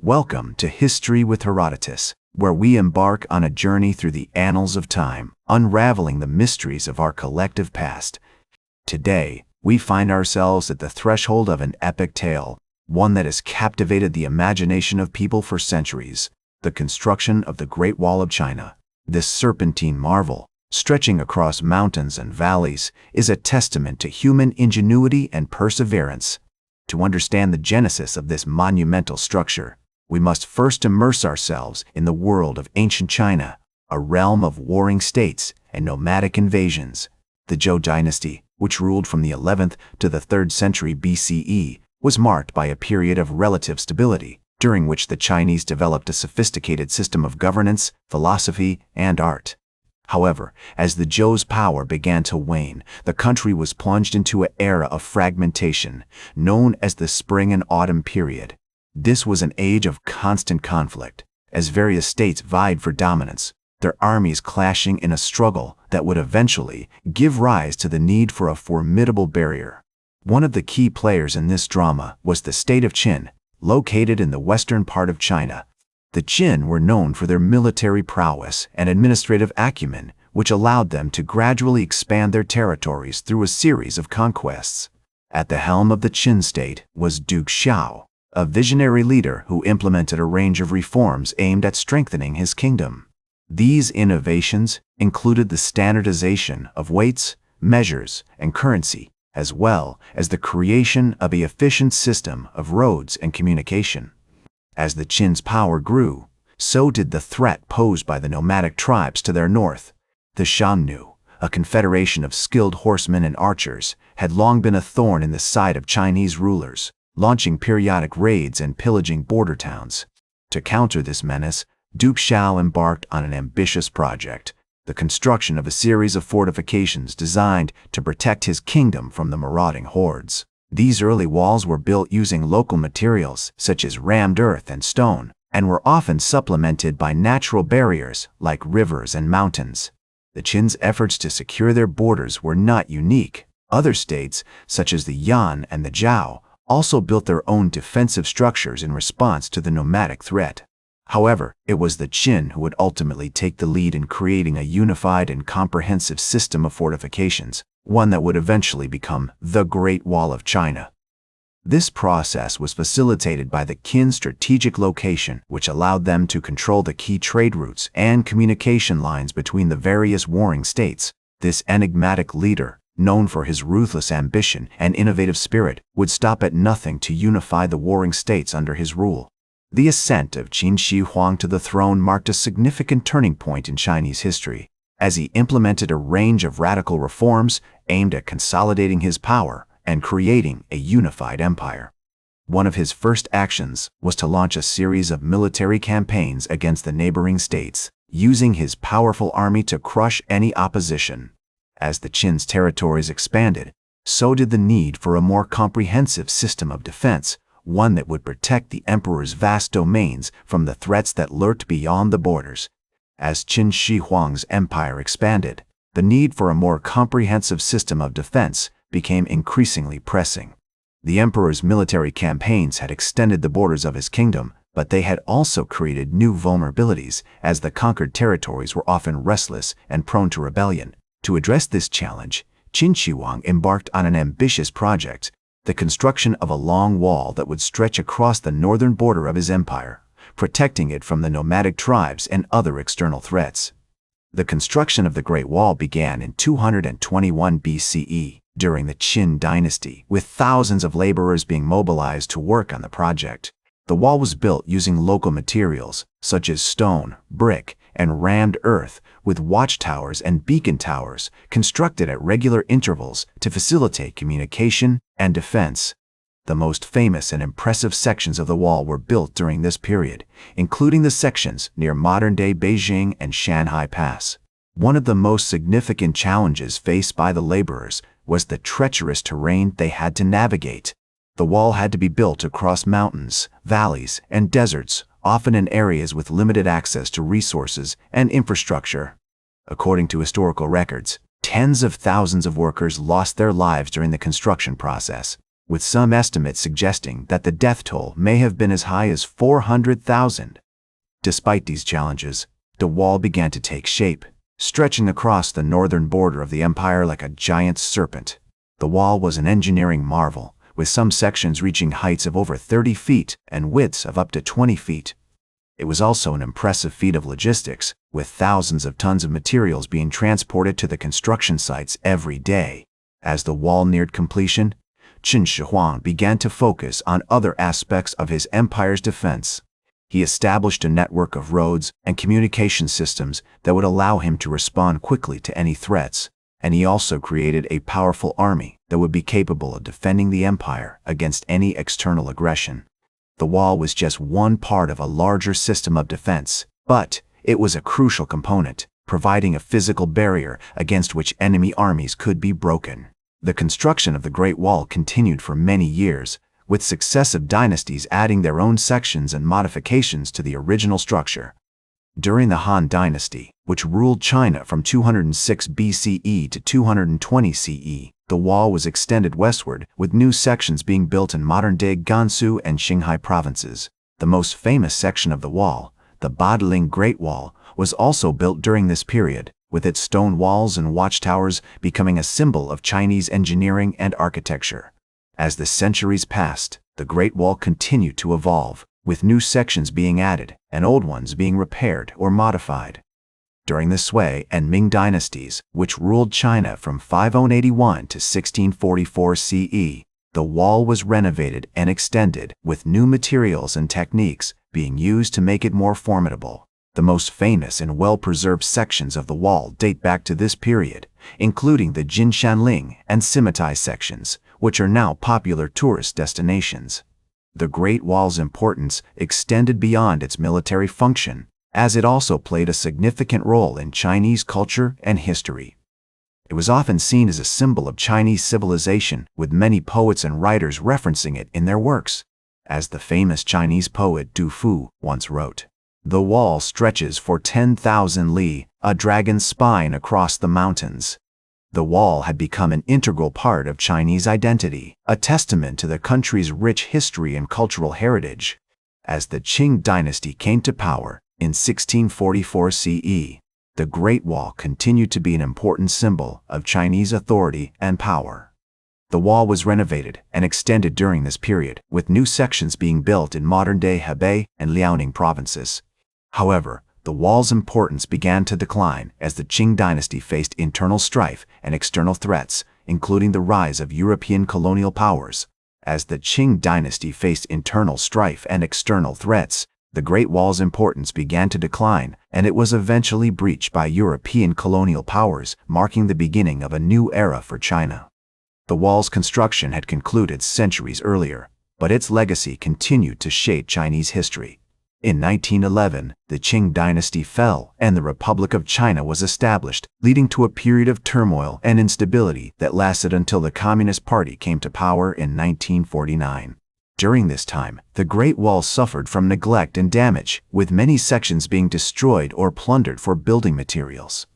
Welcome to History with Herodotus, where we embark on a journey through the annals of time, unraveling the mysteries of our collective past. Today, we find ourselves at the threshold of an epic tale, one that has captivated the imagination of people for centuries: the construction of the Great Wall of China. This serpentine marvel, stretching across mountains and valleys, is a testament to human ingenuity and perseverance. To understand the genesis of this monumental structure, we must first immerse ourselves in the world of ancient China, a realm of warring states and nomadic invasions. The Zhou dynasty, which ruled from the 11th to the 3rd century BCE, was marked by a period of relative stability, during which the Chinese developed a sophisticated system of governance, philosophy, and art. However, as the Zhou's power began to wane, the country was plunged into an era of fragmentation, known as the Spring and Autumn period. This was an age of constant conflict, as various states vied for dominance, their armies clashing in a struggle that would eventually give rise to the need for a formidable barrier. One of the key players in this drama was the state of Qin, located in the western part of China. The Qin were known for their military prowess and administrative acumen, which allowed them to gradually expand their territories through a series of conquests. At the helm of the Qin state was Duke Xiao, a visionary leader who implemented a range of reforms aimed at strengthening his kingdom. These innovations included the standardization of weights, measures, and currency, as well as the creation of an efficient system of roads and communication. As the Qin's power grew, so did the threat posed by the nomadic tribes to their north. The Shannu, a confederation of skilled horsemen and archers, had long been a thorn in the side of Chinese rulers, launching periodic raids and pillaging border towns. To counter this menace, Duke Xiao embarked on an ambitious project: the construction of a series of fortifications designed to protect his kingdom from the marauding hordes. These early walls were built using local materials such as rammed earth and stone, and were often supplemented by natural barriers like rivers and mountains. The Qin's efforts to secure their borders were not unique. Other states, such as the Yan and the Zhao, also built their own defensive structures in response to the nomadic threat. However, it was the Qin who would ultimately take the lead in creating a unified and comprehensive system of fortifications, one that would eventually become the Great Wall of China. This process was facilitated by the Qin's strategic location, which allowed them to control the key trade routes and communication lines between the various warring states. This enigmatic leader, known for his ruthless ambition and innovative spirit, would stop at nothing to unify the warring states under his rule. The ascent of Qin Shi Huang to the throne marked a significant turning point in Chinese history, as he implemented a range of radical reforms aimed at consolidating his power and creating a unified empire. One of his first actions was to launch a series of military campaigns against the neighboring states, using his powerful army to crush any opposition. As the Qin's territories expanded, so did the need for a more comprehensive system of defense, one that would protect the emperor's vast domains from the threats that lurked beyond the borders. As Qin Shi Huang's empire expanded, the need for a more comprehensive system of defense became increasingly pressing. The emperor's military campaigns had extended the borders of his kingdom, but they had also created new vulnerabilities, as the conquered territories were often restless and prone to rebellion. To address this challenge, Qin Shi Huang embarked on an ambitious project: the construction of a long wall that would stretch across the northern border of his empire, protecting it from the nomadic tribes and other external threats. The construction of the Great Wall began in 221 BCE, during the Qin dynasty, with thousands of laborers being mobilized to work on the project. The wall was built using local materials, such as stone, brick, and rammed earth, with watchtowers and beacon towers constructed at regular intervals to facilitate communication and defense. The most famous and impressive sections of the wall were built during this period, including the sections near modern-day Beijing and Shanhai Pass. One of the most significant challenges faced by the laborers was the treacherous terrain they had to navigate. The wall had to be built across mountains, valleys, and deserts, often in areas with limited access to resources and infrastructure. According to historical records, tens of thousands of workers lost their lives during the construction process. with some estimates suggesting that the death toll may have been as high as 400,000. Despite these challenges, the wall began to take shape, stretching across the northern border of the empire like a giant serpent. The wall was an engineering marvel, with some sections reaching heights of over 30 feet and widths of up to 20 feet. It was also an impressive feat of logistics, with thousands of tons of materials being transported to the construction sites every day. As the wall neared completion, Qin Shi Huang began to focus on other aspects of his empire's defense. He established a network of roads and communication systems that would allow him to respond quickly to any threats, and he also created a powerful army that would be capable of defending the empire against any external aggression. The wall was just one part of a larger system of defense, but it was a crucial component, providing a physical barrier against which enemy armies could be broken. The construction of the Great Wall continued for many years, with successive dynasties adding their own sections and modifications to the original structure. During the Han Dynasty, which ruled China from 206 BCE to 220 CE, the wall was extended westward, with new sections being built in modern-day Gansu and Qinghai provinces. The most famous section of the wall, the Badaling Great Wall, was also built during this period, with its stone walls and watchtowers becoming a symbol of Chinese engineering and architecture. As the centuries passed, the Great Wall continued to evolve, with new sections being added and old ones being repaired or modified. During the Sui and Ming dynasties, which ruled China from 5081 to 1644 CE, the wall was renovated and extended, with new materials and techniques being used to make it more formidable. The most famous and well-preserved sections of the wall date back to this period, including the Jinshanling and Simitai sections, which are now popular tourist destinations. The Great Wall's importance extended beyond its military function, as it also played a significant role in Chinese culture and history. It was often seen as a symbol of Chinese civilization, with many poets and writers referencing it in their works. As the famous Chinese poet Du Fu once wrote, "The wall stretches for 10,000 li, a dragon's spine across the mountains." The wall had become an integral part of Chinese identity, a testament to the country's rich history and cultural heritage. As the Qing dynasty came to power in 1644 CE, the Great Wall continued to be an important symbol of Chinese authority and power. The wall was renovated and extended during this period, with new sections being built in modern-day Hebei and Liaoning provinces. However, the wall's importance began to decline as the Qing dynasty faced internal strife and external threats, including the rise of European colonial powers. As the Qing dynasty faced internal strife and external threats, the Great Wall's importance began to decline, and it was eventually breached by European colonial powers, marking the beginning of a new era for China. The wall's construction had concluded centuries earlier, but its legacy continued to shape Chinese history. In 1911, the Qing dynasty fell and the Republic of China was established, leading to a period of turmoil and instability that lasted until the Communist Party came to power in 1949. During this time, the Great Wall suffered from neglect and damage, with many sections being destroyed or plundered for building materials.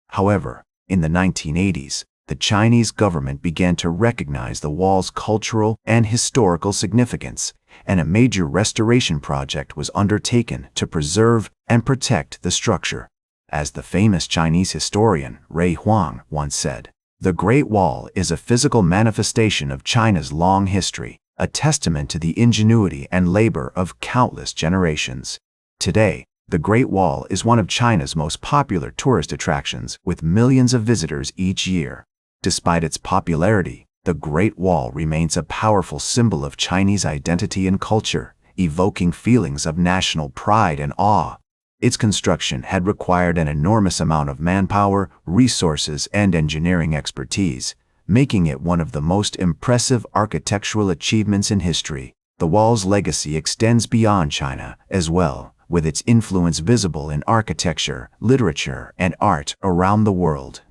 However, in the 1980s, the Chinese government began to recognize the wall's cultural and historical significance, and a major restoration project was undertaken to preserve and protect the structure. As the famous Chinese historian Ray Huang once said, "The Great Wall is a physical manifestation of China's long history, a testament to the ingenuity and labor of countless generations." Today, the Great Wall is one of China's most popular tourist attractions, with millions of visitors each year. Despite its popularity, the Great Wall remains a powerful symbol of Chinese identity and culture, evoking feelings of national pride and awe. Its construction had required an enormous amount of manpower, resources, and engineering expertise, making it one of the most impressive architectural achievements in history. The wall's legacy extends beyond China as well, with its influence visible in architecture, literature, and art around the world.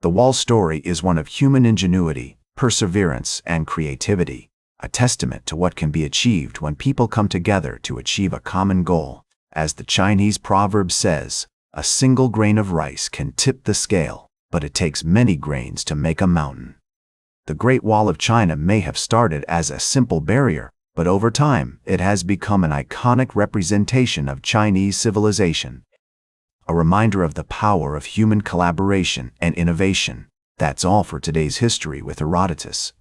The wall's story is one of human ingenuity, perseverance, and creativity, a testament to what can be achieved when people come together to achieve a common goal. As the Chinese proverb says, "A single grain of rice can tip the scale, but it takes many grains to make a mountain." The Great Wall of China may have started as a simple barrier, but over time, it has become an iconic representation of Chinese civilization. A reminder of the power of human collaboration and innovation. That's all for today's History with Herodotus.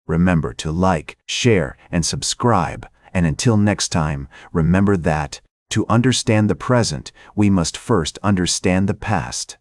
Remember to like, share, and subscribe. And until next time, remember that, to understand the present, we must first understand the past.